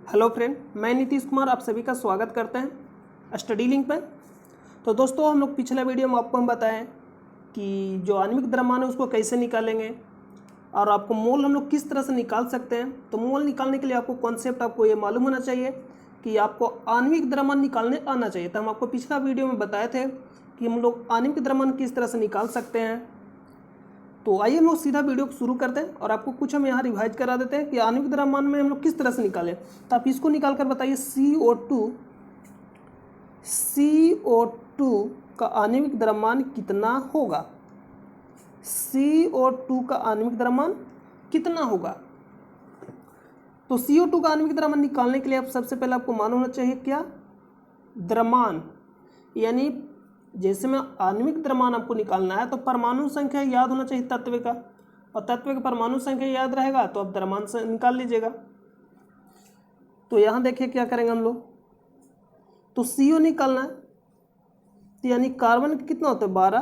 Hello friend, मैं नीतीश कुमार आप सभी का स्वागत करते हैं स्टडी लिंक पर। तो दोस्तों, हम लोग पिछला वीडियो में आपको हम बताएं कि जो आणविक द्रव्यमान है उसको कैसे निकालेंगे और आपको मोल हम लोग किस तरह से निकाल सकते हैं। तो मोल निकालने के लिए आपको कॉन्सेप्ट आपको ये मालूम होना चाहिए कि आपको आणविक द्रव्यमान निकालने आना चाहिए। तो हम आपको पिछला वीडियो में बताए थे कि हम लोग आणविक द्रव्यमान किस तरह से निकाल सकते हैं। तो आइए हम लोग सीधा वीडियो को शुरू करते हैं और आपको कुछ हम यहाँ रिवाइज करा देते हैं कि आणविक द्रव्यमान में हम लोग किस तरह से निकालें। तो आप इसको निकाल कर बताइए, CO2 का आणविक द्रव्यमान कितना होगा। CO2 का आणविक द्रव्यमान कितना होगा। तो CO2 का आणविक द्रव्यमान निकालने के लिए आप सबसे पहले आपको मालूम होना चाहिए क्या, द्रव्यमान। यानी जैसे में आणविक द्रव्यमान आपको निकालना है तो परमाणु संख्या याद होना चाहिए तत्व का, और तत्व का परमाणु संख्या याद रहेगा तो आप द्रव्यमान से निकाल लीजिएगा। तो यहाँ देखिए क्या करेंगे हम लोग, तो CO निकालना है तो यानी कार्बन कितना होता है 12,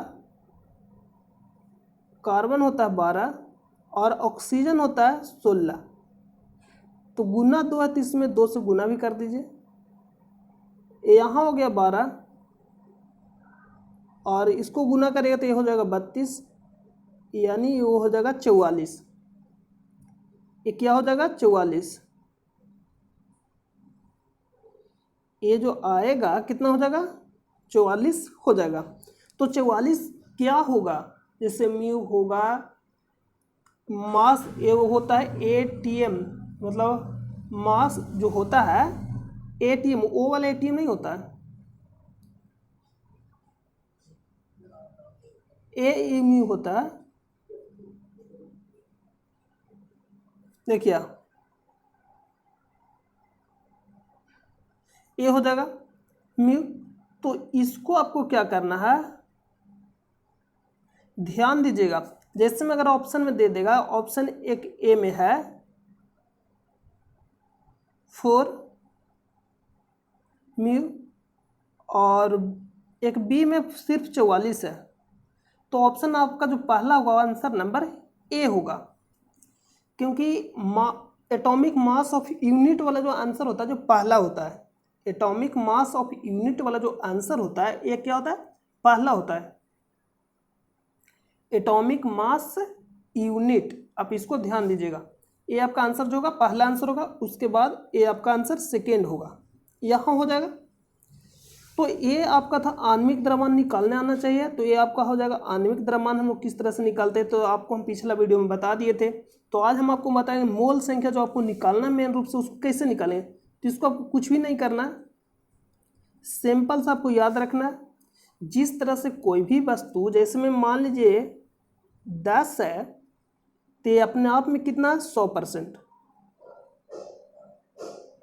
कार्बन होता है 12 और ऑक्सीजन होता है 16। तो गुना 2 है तो इसमें 2 से गुना भी कर दीजिए। यहाँ हो गया 12 और इसको गुना करेगा तो ये हो जाएगा 32, यानी वो हो जाएगा 44। ये क्या हो जाएगा 44। ये जो आएगा कितना हो जाएगा 44 हो जाएगा। तो 44 क्या होगा, जैसे म्यू होगा मास, ये होता है ATM, मतलब मास जो होता है ATM, वो वाला ATM नहीं होता है, AMU होता है। देखिए ये हो जाएगा म्यू। तो इसको आपको क्या करना है, ध्यान दीजिएगा। जैसे में अगर ऑप्शन में दे देगा, ऑप्शन एक ए में है 4 म्यू और एक बी में सिर्फ 44 है, तो ऑप्शन आपका जो पहला होगा आंसर नंबर ए होगा, क्योंकि एटॉमिक मास ऑफ यूनिट वाला जो आंसर होता है जो पहला होता है, एटॉमिक मास ऑफ यूनिट वाला जो आंसर होता है ये क्या होता है, पहला होता है। एटॉमिक मास यूनिट, आप इसको ध्यान दीजिएगा, ये आपका आंसर जो होगा पहला आंसर होगा, उसके बाद ये आपका आंसर सेकेंड होगा, यहाँ हो जाएगा। तो ये आपका था आणविक द्रव्यमान निकालने आना चाहिए। तो ये आपका हो जाएगा आणविक द्रव्यमान हम लोग किस तरह से निकालते हैं, तो आपको हम पिछला वीडियो में बता दिए थे। तो आज हम आपको बताएंगे मोल संख्या जो आपको निकालना है मेन रूप से, उसको कैसे निकालेंगे। तो इसको आपको कुछ भी नहीं करना है, सिंपल सा आपको याद रखना है। जिस तरह से कोई भी वस्तु, जैसे में मान लीजिए 10 है तो ये अपने आप में कितना 100%,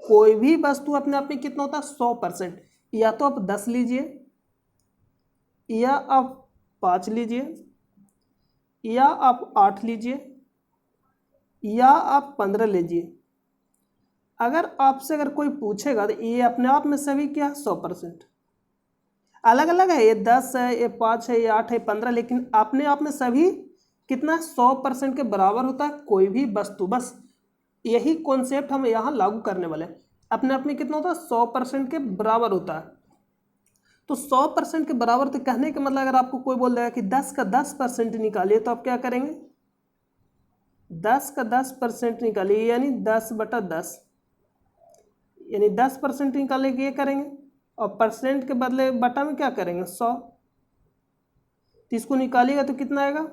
कोई भी वस्तु अपने आप में कितना होता है 100%। या तो आप 10 लीजिए, या आप 5 लीजिए, या आप 8 लीजिए, या आप 15 लीजिए। अगर आपसे अगर कोई पूछेगा तो ये अपने आप में सभी क्या 100%। अलग अलग है, ये 10 है, ये 5 है, ये 8 है, 15, लेकिन अपने आप में सभी कितना 100% के बराबर होता है कोई भी वस्तु। बस यही कॉन्सेप्ट हम यहाँ लागू करने वाले हैं। अपने आप में कितना होता है 100% के बराबर होता है। तो 100% के बराबर, तो कहने का मतलब अगर आपको कोई बोल देगा कि 10 का 10% निकालिए, तो आप क्या करेंगे 10 का 10% निकालिए, यानी 10/10, यानी 10% निकालने के ये करेंगे, और परसेंट के बदले बटा में क्या करेंगे 100। तो इसको निकालिएगा तो कितना आएगा,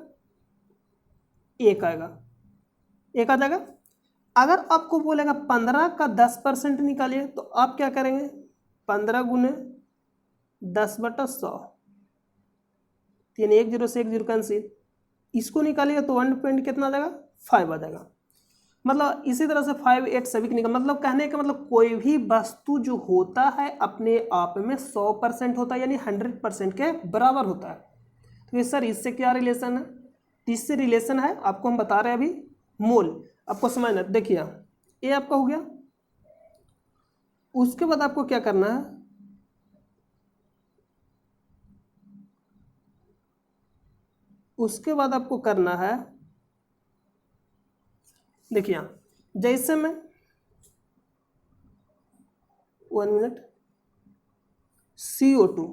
1 आएगा, 1 आ जाएगा। अगर आपको बोलेगा 15 का 10% निकालिए, तो आप क्या करेंगे 15 गुने 10/100, यानी 1 0 से 1 0 कैंसिल। इसको निकालिएगा तो 1 पॉइंट कितना आ जाएगा 5 आ जाएगा। मतलब इसी तरह से 5 8 सभी निकल, मतलब कहने का मतलब कोई भी वस्तु जो होता है अपने आप में 100% होता है, यानी 100% के बराबर होता है। तो ये सर इससे क्या रिलेशन है, इससे रिलेशन है आपको हम बता रहे हैं अभी मोल, आपको समझना। देखिए ये आपका हो गया, उसके बाद आपको क्या करना है, उसके बाद आपको करना है, देखिए जैसे में 1 मिनट, CO2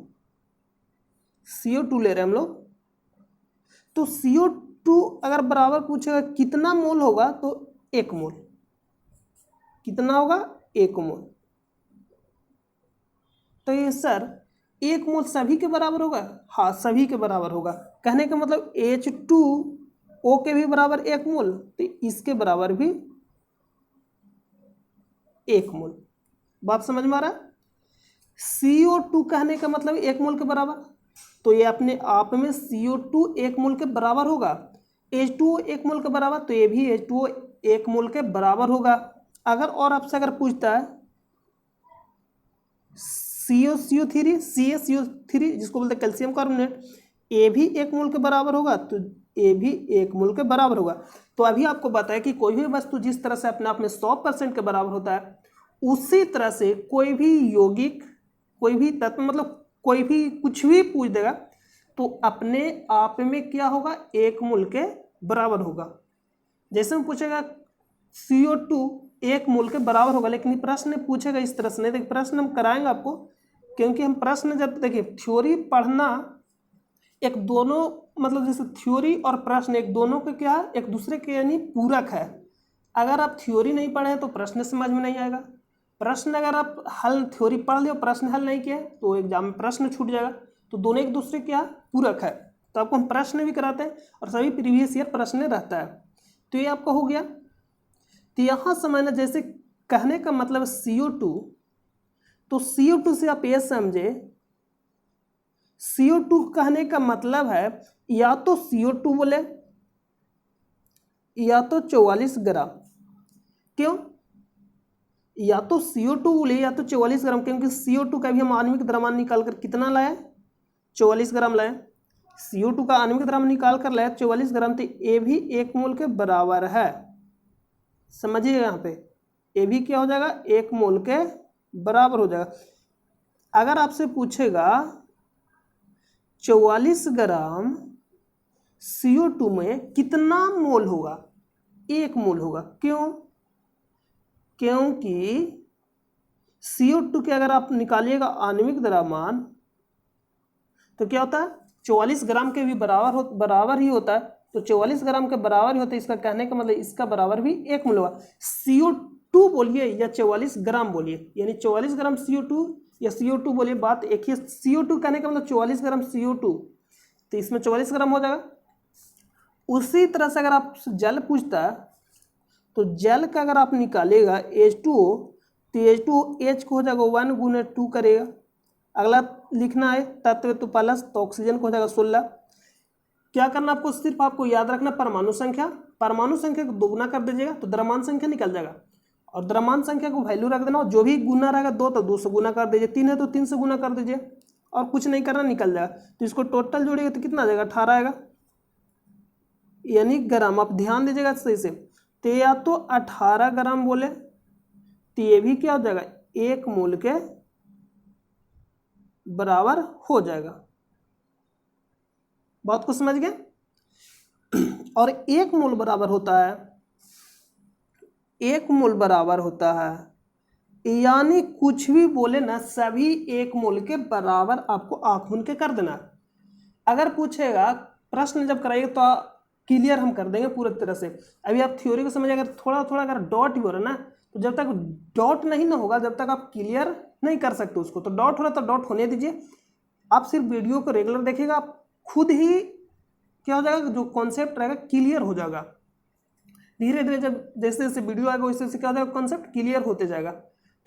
ले रहे हैं हम लोग। तो CO2 अगर बराबर पूछेगा कितना मोल होगा, तो 1 मोल। कितना होगा? 1 मोल। तो ये सर 1 मोल सभी के बराबर होगा? हाँ, सभी के बराबर होगा। कहने का मतलब H2O के भी बराबर 1 मोल, तो इसके बराबर भी 1 मोल। बात समझ में आ रहा है? CO2 कहने का मतलब 1 मोल के बराबर, तो ये अपने आप में CO2 1 मोल के बराबर होगा। H2O 1 मोल के बराबर, तो ये भी H2O 1 मोल के बराबर होगा। अगर और आपसे अगर पूछता है CaCO3 जिसको बोलते हैं कैल्शियम कार्बोनेट, ये भी 1 मोल के बराबर होगा, तो ये भी 1 मोल के बराबर होगा। तो अभी आपको बताया कि कोई भी वस्तु जिस तरह से अपने आप में 100% के बराबर होता है, उसी तरह से कोई भी यौगिक, कोई भी तत्व, मतलब कोई भी कुछ भी पूछ देगा तो अपने आप में क्या होगा? 1 मोल के बराबर होगा। जैसे हम पूछेगा CO2 1 मोल के बराबर होगा, लेकिन प्रश्न पूछेगा इस तरह से नहीं। देखिए प्रश्न हम कराएंगे आपको, क्योंकि हम प्रश्न जब देखिए थ्योरी पढ़ना एक दोनों, मतलब जैसे थ्योरी और प्रश्न एक दोनों के क्या है? एक दूसरे के यानी पूरक है। अगर आप थ्योरी नहीं पढ़े तो प्रश्न समझ में नहीं आएगा। प्रश्न अगर आप हल थ्योरी पढ़ लियो, प्रश्न हल नहीं किए तो एग्जाम में प्रश्न छूट जाएगा। तो दोनों एक दूसरे क्या पूरक है, तो आपको हम प्रश्न भी कराते हैं और सभी प्रीवियस ईयर प्रश्न रहता है। तो ये आपका हो गया। तो यहाँ समझना, जैसे कहने का मतलब CO2, तो CO2 से आप ये समझे, CO2 कहने का मतलब है या तो CO2 बोले या तो 44 ग्राम। क्यों? या तो CO2 बोले या तो 44 ग्राम, क्योंकि CO2 का भी हम आणविक द्रव्यमान निकाल कर कितना लाए? 44 ग्राम लाए। CO2 का आणविक द्रव्यमान निकाल कर लाए 44 ग्राम, तो ये भी 1 मोल के बराबर है। समझिए यहाँ पे ये भी क्या हो जाएगा? 1 मोल के बराबर हो जाएगा। अगर आपसे पूछेगा 44 ग्राम CO2 में कितना मोल होगा? 1 मोल होगा। क्यों? क्योंकि CO2 के अगर आप निकालिएगा आणविक द्रव्यमान, तो क्या होता है? 44 ग्राम के भी बराबर ही होता है। तो 44 ग्राम के बराबर ही होता है, इसका कहने का मतलब इसका बराबर भी 1 मोल होगा। CO2 बोलिए या 44 ग्राम बोलिए, यानी 44 ग्राम CO2 या CO2 बोलिए, बात एक ही। CO2 कहने का मतलब 44 ग्राम CO2, तो इसमें 44 ग्राम हो जाएगा। उसी तरह से अगर आप जल पूछता है, तो जल का अगर आप निकालेगा H2O, तो H2O H को हो जाएगा 1 गुने 2 करेगा। अगला लिखना है तत्व तो प्लस, तो ऑक्सीजन को हो जाएगा 16। क्या करना आपको? सिर्फ आपको याद रखना परमाणु संख्या को दोगुना कर दीजिएगा तो द्रव्यमान संख्या निकल जाएगा, और द्रव्यमान संख्या को वैल्यू रख देना, और जो भी गुना रहेगा 2 तो 2 से गुना कर दीजिए, 3 है तो 3 से गुना कर दीजिए, और कुछ नहीं करना, निकल जाएगा। तो इसको टोटल जोड़िएगा तो कितना आ जाएगा? 18 आएगा, यानी ग्राम। आप ध्यान दीजिएगा सही से, तो या तो 18 ग्राम बोले तो ये भी क्या हो जाएगा? 1 मोल के बराबर हो जाएगा। बात को समझ गए? और 1 मोल बराबर होता है, 1 मोल बराबर होता है, यानी कुछ भी बोले ना, सभी 1 मोल के बराबर आपको आंख मूंद के कर देना। अगर पूछेगा प्रश्न जब कराइएगा तो क्लियर हम कर देंगे पूरी तरह से। अभी आप थ्योरी को समझिए, अगर थोड़ा थोड़ा अगर डॉट ही हो रहा है ना, तो जब तक डॉट नहीं ना होगा जब तक आप क्लियर नहीं कर सकते उसको। तो डॉट हो रहा तो डॉट होने दीजिए, आप सिर्फ वीडियो को रेगुलर देखिएगा, आप खुद ही क्या हो जाएगा, जो कॉन्सेप्ट रहेगा क्लियर हो जाएगा। धीरे धीरे जब जैसे जैसे वीडियो आएगा वैसे वैसे क्या हो जाएगा, कॉन्सेप्ट क्लियर होते जाएगा।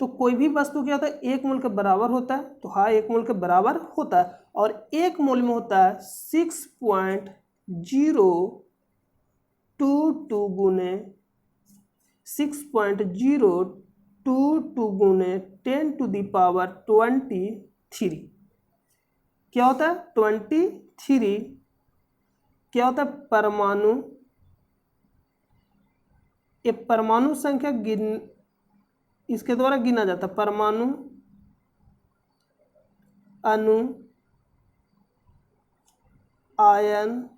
तो कोई भी वस्तु क्या होता है? 1 मोल के बराबर होता है, तो हाँ 1 मोल के बराबर होता है। और 1 मोल में होता है 6.022 गुने 6.022 गुने 10⁻23। क्या होता है? 23 क्या होता है? परमाणु। ये परमाणु संख्या इसके द्वारा गिना जाता है। परमाणु, अणु, आयन,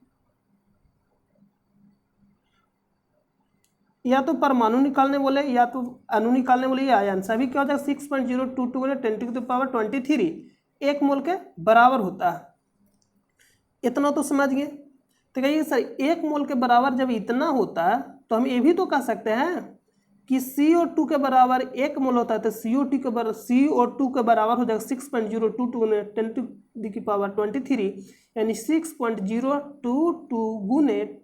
या तो परमाणु निकालने बोले या तो अणु निकालने बोले या आयन, सभी क्या हो जाएगा 6.022 10⁻23 1 मोल के बराबर होता है। इतना तो समझ गए। तो कहिए सर 1 मोल के बराबर जब इतना होता है तो हम ये भी तो कह सकते हैं कि CO2 के बराबर 1 मोल होता है, तो CO2 के बराबर हो जाएगा 6.022 10⁻23 यानी 6.022 गुने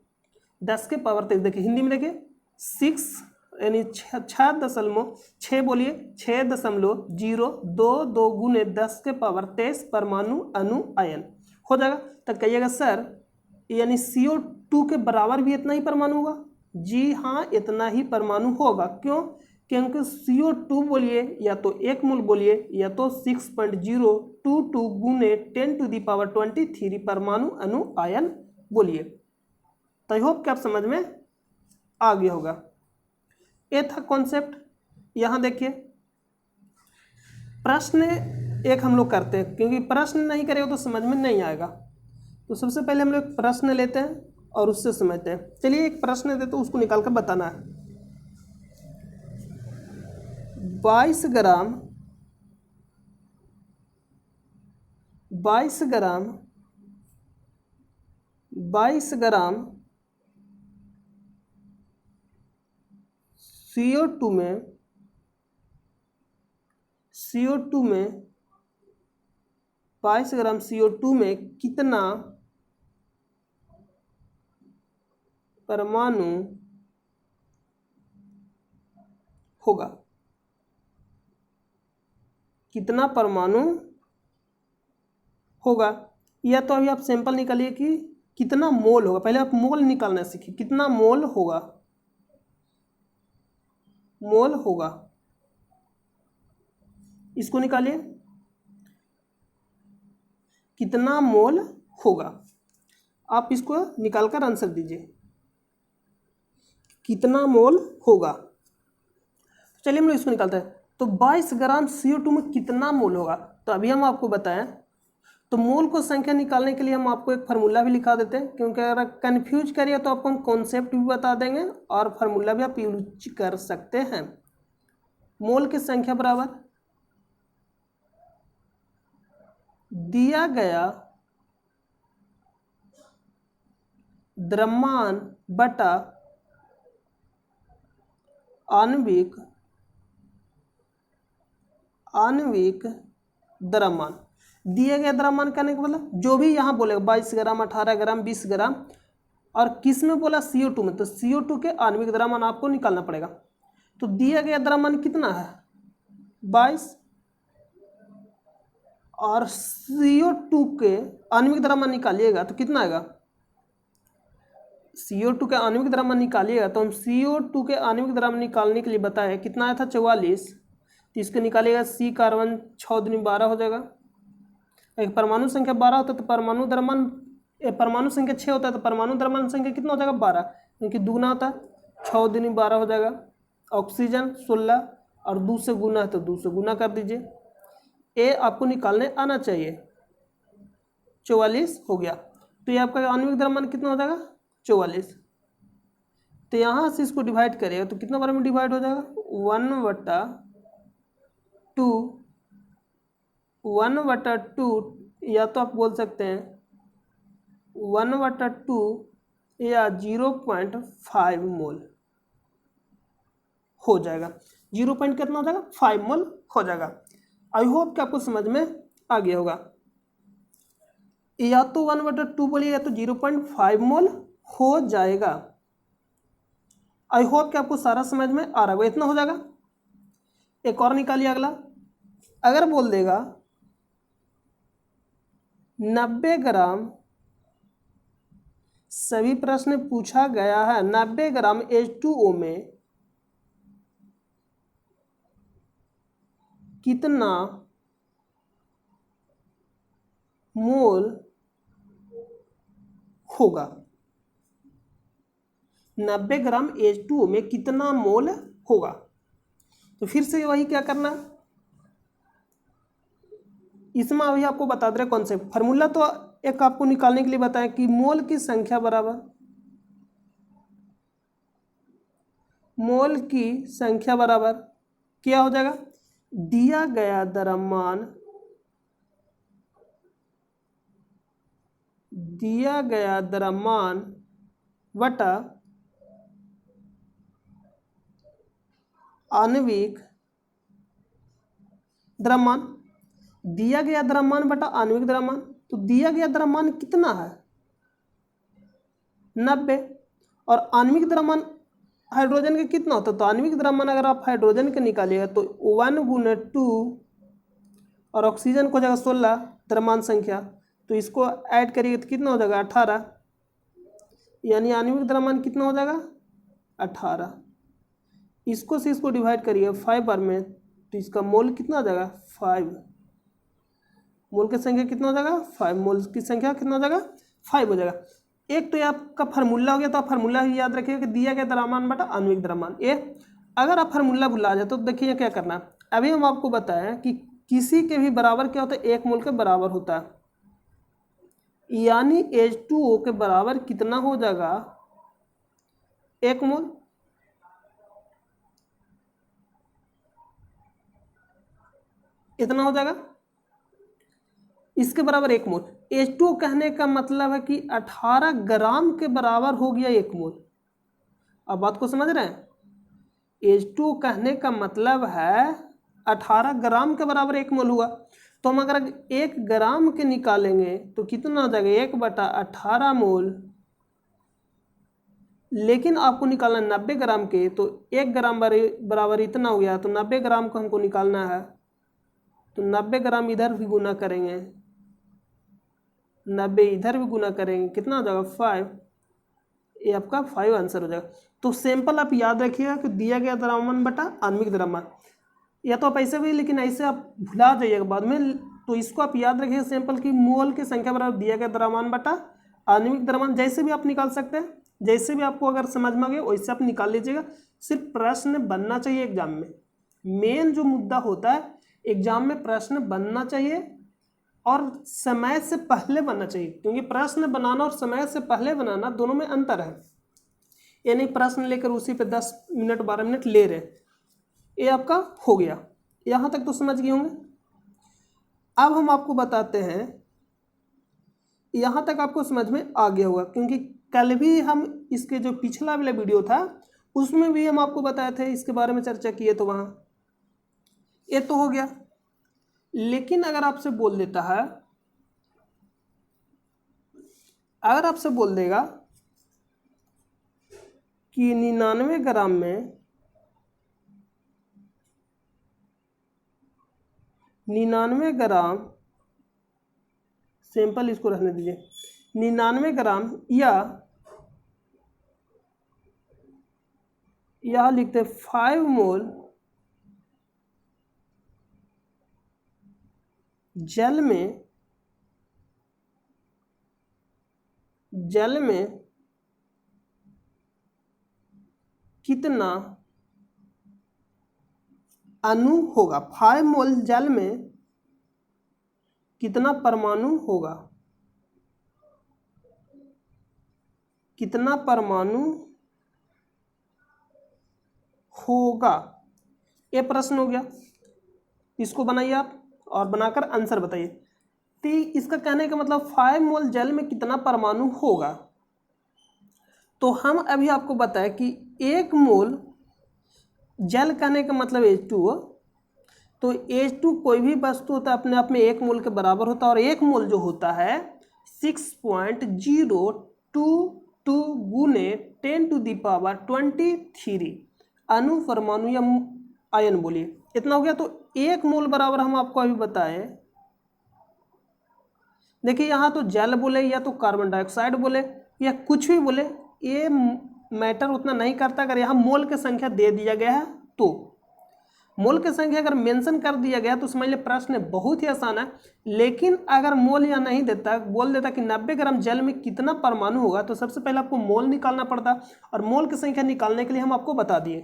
10⁻23। देखिए हिंदी में देखिए 6 यानी 6.6 बोलिए 6.022 गुने 10⁻23 परमाणु अणु आयन हो जाएगा। तो कहिएगा सर यानी CO2 के बराबर भी इतना ही परमाणु होगा। जी हाँ, इतना ही परमाणु होगा। क्यों? क्योंकि CO2 बोलिए या तो 1 मोल बोलिए या तो 6.022 गुने 10⁻23 परमाणु अणु आयन बोलिए। तो आई होप कि आप समझ में आ गया होगा। ये था कॉन्सेप्ट। यहाँ देखिए प्रश्न एक हम लोग करते हैं, क्योंकि प्रश्न नहीं करेगा तो समझ में नहीं आएगा। तो सबसे पहले हम लोग प्रश्न लेते हैं और उससे समझते हैं। चलिए एक प्रश्न देते तो उसको निकाल कर बताना है। 22 ग्राम 22 ग्राम CO2 में 22 ग्राम CO2 में कितना परमाणु होगा? कितना परमाणु होगा? या तो अभी आप सैंपल निकालिए कि कितना मोल होगा। पहले आप मोल निकालना सीखिए, कितना मोल होगा। मोल होगा इसको निकालिए, कितना मोल होगा। आप इसको निकालकर आंसर दीजिए, कितना मोल होगा। चलिए हम लोग इसको निकालते हैं। तो 22 ग्राम CO2 में कितना मोल होगा, तो अभी हम आपको बताएं। तो मोल को संख्या निकालने के लिए हम आपको एक फार्मूला भी लिखा देते हैं, क्योंकि अगर कंफ्यूज करिए तो आपको हम कॉन्सेप्ट भी बता देंगे और फार्मूला भी आप यूज कर सकते हैं। मोल की संख्या बराबर दिया गया द्रव्यमान बटा आणविक द्रव्यमान। दिए गए द्रव्यमान करने का मतलब जो भी यहाँ बोलेगा 22 ग्राम 18 ग्राम 20 ग्राम, और किस में बोला CO2 में, तो CO2 के आणविक द्रव्यमान आपको निकालना पड़ेगा। तो दिया गया द्रव्यमान कितना है 22, और CO2 के आणविक द्रव्यमान निकालिएगा तो कितना आएगा। CO2 के आणविक द्रव्यमान निकालिएगा तो हम CO2 के आणविक द्रव्यमान निकालने के लिए बताया कितना आया था 44। तो इसको निकालिएगा C कार्बन 6 दूनी 12 हो जाएगा। एक परमाणु संख्या 12 होता है तो परमाणु द्रव्यमान परमाणु संख्या 6 होता है तो परमाणु द्रव्यमान संख्या कितना हो जाएगा 12, क्योंकि दुगुना होता है 6 दूनी 12 हो जाएगा। ऑक्सीजन 16 और 2 से गुना है तो 2 से गुना कर दीजिए। ए आपको निकालने आना चाहिए। 44 हो गया। तो ये आपका आणविक द्रव्यमान कितना हो जाएगा 44। तो यहाँ से इसको डिवाइड करेगा तो कितना बार में डिवाइड हो जाएगा 1/2 या तो आप बोल सकते हैं 1/2 या 0.5 मोल हो जाएगा। 0 पॉइंट कितना हो जाएगा 5 मोल हो जाएगा। आई होप कि आपको समझ में आ गया होगा। या तो 1/2 बोलिए या तो 0.5 मोल हो जाएगा। आई होप कि आपको सारा समझ में आ रहा होगा। इतना हो जाएगा। एक और निकालिए अगला। अगर बोल देगा 90 ग्राम, सभी प्रश्न पूछा गया है 90 ग्राम H2O में कितना मोल होगा। 90 ग्राम H2O में कितना मोल होगा। तो फिर से वही क्या करना, इसमें अभी आपको बता दे रहे कॉन्सेप्ट। फार्मूला तो एक आपको निकालने के लिए बताया कि मोल की संख्या बराबर मोल की संख्या बराबर क्या हो जाएगा, दिया गया द्रव्यमान वटा आणविक द्रव्यमान। दिया गया द्रव्यमान बटा आणविक द्रव्यमान, तो दिया गया द्रव्यमान कितना है 90, और आणविक द्रव्यमान हाइड्रोजन का कितना होता है, तो आणविक द्रव्यमान अगर आप हाइड्रोजन के निकालिएगा तो 1 × 2 और ऑक्सीजन को हो जाएगा 16 द्रव्यमान संख्या, तो इसको ऐड करिएगा तो कितना हो जाएगा 18, यानी आणविक द्रव्यमान कितना हो जाएगा 18। इसको से इसको डिवाइड करिए 5 बार में, तो इसका मोल कितना हो जाएगा 5, मोल की संख्या कितना हो जाएगा 5, मोल की संख्या कितना हो जाएगा 5 हो जाएगा। एक तो ये आपका फार्मूला हो गया, तो आप फार्मूला ही याद रखिएगा कि दिया गया द्रव्यमान बटा आणविक द्रव्यमान। ये अगर आप फार्मूला भुला जाए तो देखिए क्या करना। अभी हम आपको बताएं कि किसी के भी बराबर क्या होता है, 1 मोल के बराबर होता है, यानी H2O के बराबर कितना हो जाएगा 1 मोल। इतना हो जाएगा, इसके बराबर 1 मोल। H2O कहने का मतलब है कि 18 ग्राम के बराबर हो गया 1 मोल। अब बात को समझ रहे हैं, H2O कहने का मतलब है 18 ग्राम के बराबर 1 मोल हुआ। तो हम अगर 1 ग्राम के निकालेंगे तो कितना हो जाएगा 1/18 मोल, लेकिन आपको निकालना 90 ग्राम के, तो 1 ग्राम बराबर इतना हो गया, तो 90 ग्राम को हमको निकालना है, तो 90 ग्राम इधर भी गुना करेंगे, 90 इधर भी गुना करेंगे, कितना हो जाएगा 5, ये आपका 5 आंसर हो जाएगा। तो सिंपल आप याद रखिएगा कि दिया गया द्रव्यमान बटा आणविक द्रव्यमान, या तो आप ऐसे भी, लेकिन ऐसे आप भुला जाइएगा बाद में, तो इसको आप याद रखिएगा सिंपल कि मोल की संख्या बराबर दिया गया द्रव्यमान बटा आणविक द्रव्यमान। जैसे भी आप निकाल सकते हैं, जैसे भी आपको अगर समझ में आ गया वैसे आप निकाल लीजिएगा। सिर्फ प्रश्न बनना चाहिए एग्जाम में, मेन जो मुद्दा होता है एग्जाम में प्रश्न बनना चाहिए और समय से पहले बनना चाहिए, क्योंकि प्रश्न बनाना और समय से पहले बनाना दोनों में अंतर है। यानी प्रश्न लेकर उसी पे 10 मिनट 12 मिनट ले रहे, ये आपका हो गया। यहाँ तक तो समझ गए होंगे। अब हम आपको बताते हैं, यहाँ तक आपको समझ में आ गया होगा, क्योंकि कल भी हम इसके जो पिछला वाला वीडियो था उसमें भी हम आपको बताए थे, इसके बारे में चर्चा किए, तो वहाँ ये तो हो गया। लेकिन अगर आपसे बोल देता है, अगर आपसे बोल देगा कि 99 ग्राम में 99 ग्राम, सिंपल इसको रहने दीजिए, 99 ग्राम या लिखते 5 मोल जल में कितना अणु होगा, 5 मोल जल में कितना परमाणु होगा, कितना परमाणु होगा, ये प्रश्न हो गया। इसको बनाइए आप और बनाकर आंसर बताइए। तो इसका कहने का मतलब 5 मोल जल में कितना परमाणु होगा। तो हम अभी आपको बताएं कि 1 मोल जल कहने का मतलब H2O, तो H2 कोई भी वस्तु होता है अपने आप में 1 मोल के बराबर होता है, और 1 मोल जो होता है 6.022 गुने 10⁻23 अणु परमाणु या आयन बोलिए, इतना हो गया। तो 1 मोल बराबर हम आपको अभी बताए, देखिए यहाँ तो जल बोले या तो कार्बन डाइऑक्साइड बोले या कुछ भी बोले, ये मैटर उतना नहीं करता। अगर यहाँ मोल की संख्या दे दिया गया है तो मोल की संख्या अगर मेंशन कर दिया गया तो समझ ले प्रश्न बहुत ही आसान है। लेकिन अगर मोल या नहीं देता, बोल देता कि 90 ग्राम जल में कितना परमाणु होगा, तो सबसे पहले आपको मोल निकालना पड़ता, और मोल की संख्या निकालने के लिए हम आपको बता दिए।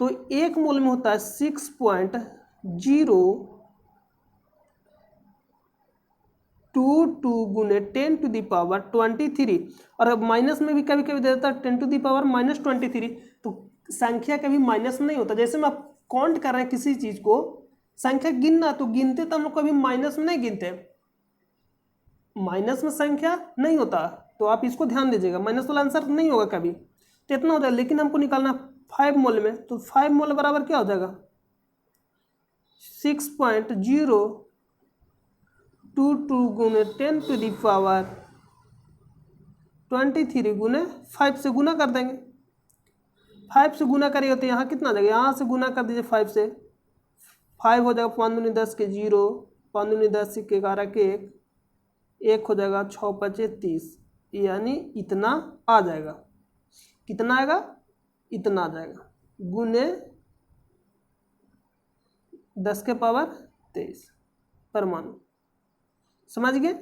तो 1 मोल में होता है 6.022 गुने 10⁻23, और अब माइनस में भी कभी कभी दे देता है 10⁻−23। तो संख्या कभी माइनस में नहीं होता। जैसे हम आप काउंट कर रहे हैं किसी चीज को, संख्या गिनना, तो गिनते तो हम लोग कभी माइनस में नहीं गिनते, माइनस में संख्या नहीं होता, तो आप इसको ध्यान दीजिएगा, माइनस वाला आंसर नहीं होगा कभी। तो इतना हो जाएगा, लेकिन हमको निकालना 5 मोल में, तो 5 मोल बराबर क्या हो जाएगा 6.022 गुने 10 टू द पावर 23 गुने 5 से गुना कर देंगे। 5 से गुना करिएगा तो यहाँ कितना आ जाएगा, यहाँ से गुना कर दीजिए 5 से, 5 हो जाएगा 5 दूनी 10 के 0, 5 दूनी 10 के 11 के 1 हो जाएगा 6 5 30, यानी इतना आ जाएगा। कितना आएगा, इतना आ जाएगा, गुने 10 के पावर 23 परमाणु। समझ गए?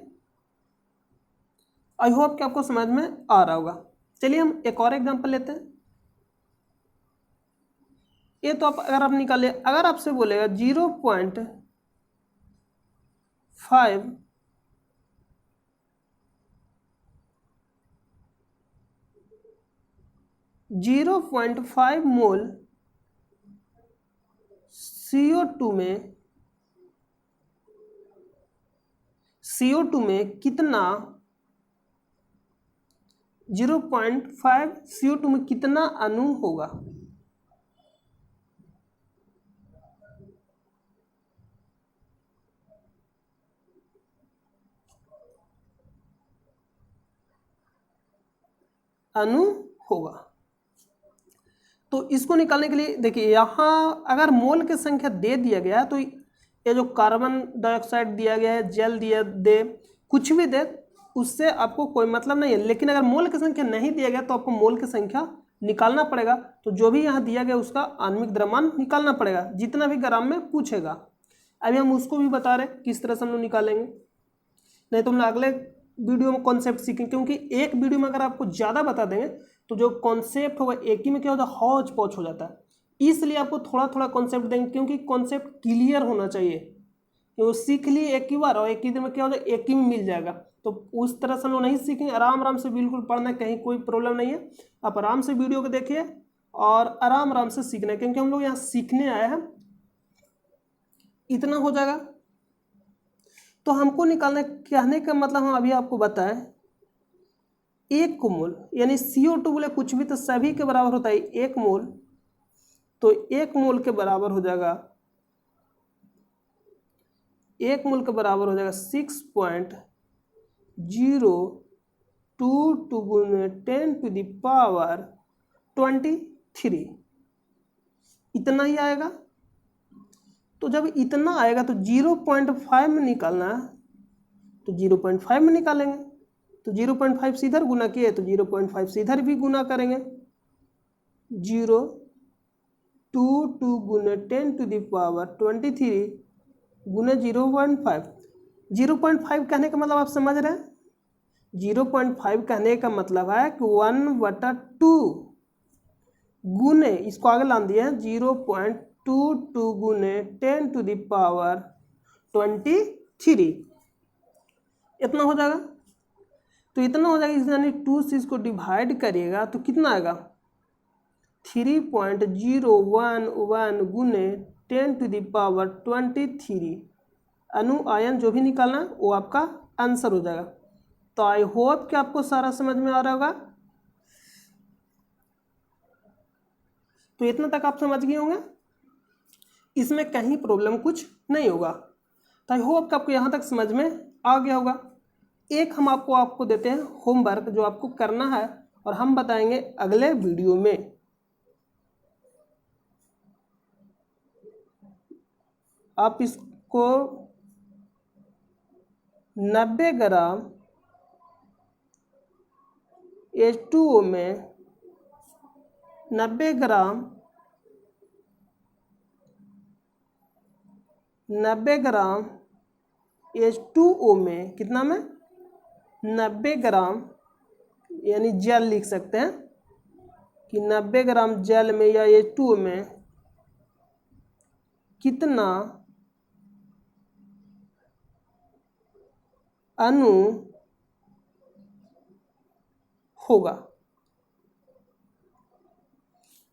आई होप कि आपको समझ में आ रहा होगा। चलिए हम एक और एग्जांपल लेते हैं। ये तो अगर आप निकाले, अगर आपसे बोलेगा 0.5 0.5 मोल CO2 में कितना 0.5 CO2 में कितना अणु होगा। अणु होगा। तो इसको निकालने के लिए देखिए, यहाँ अगर मोल की संख्या दे दिया गया है तो ये जो कार्बन डाइऑक्साइड दिया गया है, जल दिया दे, कुछ भी दे, उससे आपको कोई मतलब नहीं है। लेकिन अगर मोल की संख्या नहीं दिया गया तो आपको मोल की संख्या निकालना पड़ेगा। तो जो भी यहाँ दिया गया उसका आणविक द्रव्यमान निकालना पड़ेगा, जितना भी ग्राम में पूछेगा। अभी हम उसको भी बता रहे हैं किस तरह से हम लोग निकालेंगे, नहीं तो हम अगले वीडियो में कॉन्सेप्ट सीखेंगे। क्योंकि एक वीडियो में अगर आपको ज़्यादा बता देंगे तो जो कॉन्सेप्ट होगा एक ही में क्या होता है, हौच पौच हो जाता है। इसलिए आपको थोड़ा थोड़ा कॉन्सेप्ट देंगे, क्योंकि कॉन्सेप्ट क्लियर होना चाहिए। कि वो सीख लिए एक ही बार और एक ही दिन में क्या हो जाए, एक ही में मिल जाएगा। तो उस तरह से हम लोग नहीं सीखेंगे, आराम आराम से बिल्कुल पढ़ना है, कहीं कोई प्रॉब्लम नहीं है। आप आराम से वीडियो को देखिए और आराम आराम से सीखना है, क्योंकि हम लोग यहाँ सीखने आए हैं। इतना हो जाएगा। तो हमको निकालना, कहने का मतलब हम अभी आपको बताएं, 1 मोल यानी CO2 बोले कुछ भी तो सभी के बराबर होता है 1 मोल। तो 1 मोल के बराबर हो जाएगा, 1 मोल के बराबर हो जाएगा 6.022 गुने 10 टू द पावर 23, इतना ही आएगा। तो जब इतना आएगा तो 0.5 में निकालना है, तो 0.5 में निकालेंगे। तो 0.5 से इधर गुना किए तो 0.5 से इधर भी गुना करेंगे, 0.22 गुने 10 टू द पावर 23 गुने 0.5। 0.5 कहने का मतलब आप समझ रहे हैं, 0.5 कहने का मतलब है कि 1/2 गुने, इसको आगे ला दिए हैं, 0.22 गुने 10 टू द पावर 23, इतना हो जाएगा। तो इतना हो जाएगा, यानी 2 से इसको डिवाइड करिएगा तो कितना आएगा, 3.011 गुने 10 टू द पावर 23 अणु आयन जो भी निकालना वो आपका आंसर हो जाएगा। तो आई होप कि आपको सारा समझ में आ रहा होगा। तो इतना तक आप समझ गए होंगे, इसमें कहीं प्रॉब्लम कुछ नहीं होगा। तो आई होप कि आपको यहाँ तक समझ में आ गया होगा। एक हम आपको देते हैं होमवर्क जो आपको करना है, और हम बताएंगे अगले वीडियो में। आप इसको 90 ग्राम H2O में 90 ग्राम H2O में कितना में 90 ग्राम, यानी जल लिख सकते हैं कि 90 ग्राम जल में या H2O में कितना अणु होगा।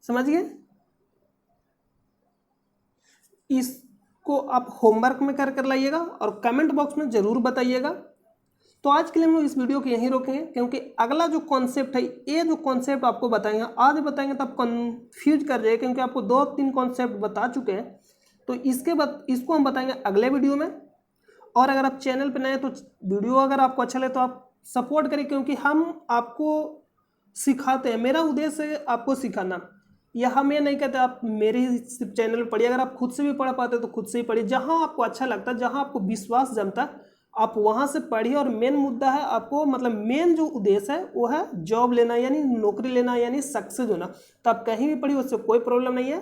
समझ गए? इसको आप होमवर्क में कर लाइएगा और कमेंट बॉक्स में जरूर बताइएगा। तो आज के लिए हम लोग इस वीडियो को यहीं रोकेंगे, क्योंकि अगला जो कॉन्सेप्ट है, ये जो कॉन्सेप्ट आपको बताएंगे, आज बताएंगे तो आप कंफ्यूज कर जाइए, क्योंकि आपको 2-3 कॉन्सेप्ट बता चुके हैं। तो इसके बाद इसको हम बताएंगे अगले वीडियो में। और अगर आप चैनल पर नए हैं तो वीडियो अगर आपको अच्छा लगे तो आप सपोर्ट करिए, क्योंकि हम आपको सिखाते हैं, मेरा उद्देश्य है आपको सिखाना। या हम ये नहीं कहते आप मेरे ही सिर्फ चैनल पर पढ़िए, अगर आप खुद से भी पढ़ पाते तो खुद से ही पढ़िए, जहाँ आपको अच्छा लगता है, जहाँ आपको विश्वास जमता है आप वहाँ से पढ़िए। और मेन मुद्दा है आपको, मतलब मेन जो उद्देश्य है वो है जॉब लेना, यानी नौकरी लेना, यानी सक्सेस होना। तो आप कहीं भी पढ़िए, उससे कोई प्रॉब्लम नहीं है।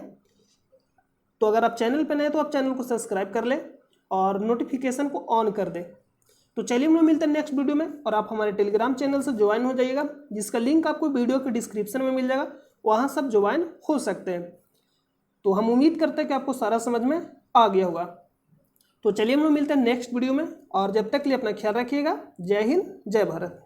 तो अगर आप चैनल पर नए तो आप चैनल को सब्सक्राइब कर लें और नोटिफिकेशन को ऑन कर दें। तो चलिए हम लोग मिलते हैं नेक्स्ट वीडियो में। और आप हमारे टेलीग्राम चैनल से ज्वाइन हो जाइएगा, जिसका लिंक आपको वीडियो के डिस्क्रिप्शन में मिल जाएगा, वहाँ सब ज्वाइन हो सकते हैं। तो हम उम्मीद करते हैं कि आपको सारा समझ में आ गया होगा। तो चलिए हम लोग मिलते हैं नेक्स्ट वीडियो में, और जब तक के लिए अपना ख्याल रखिएगा। जय हिंद, जय भारत।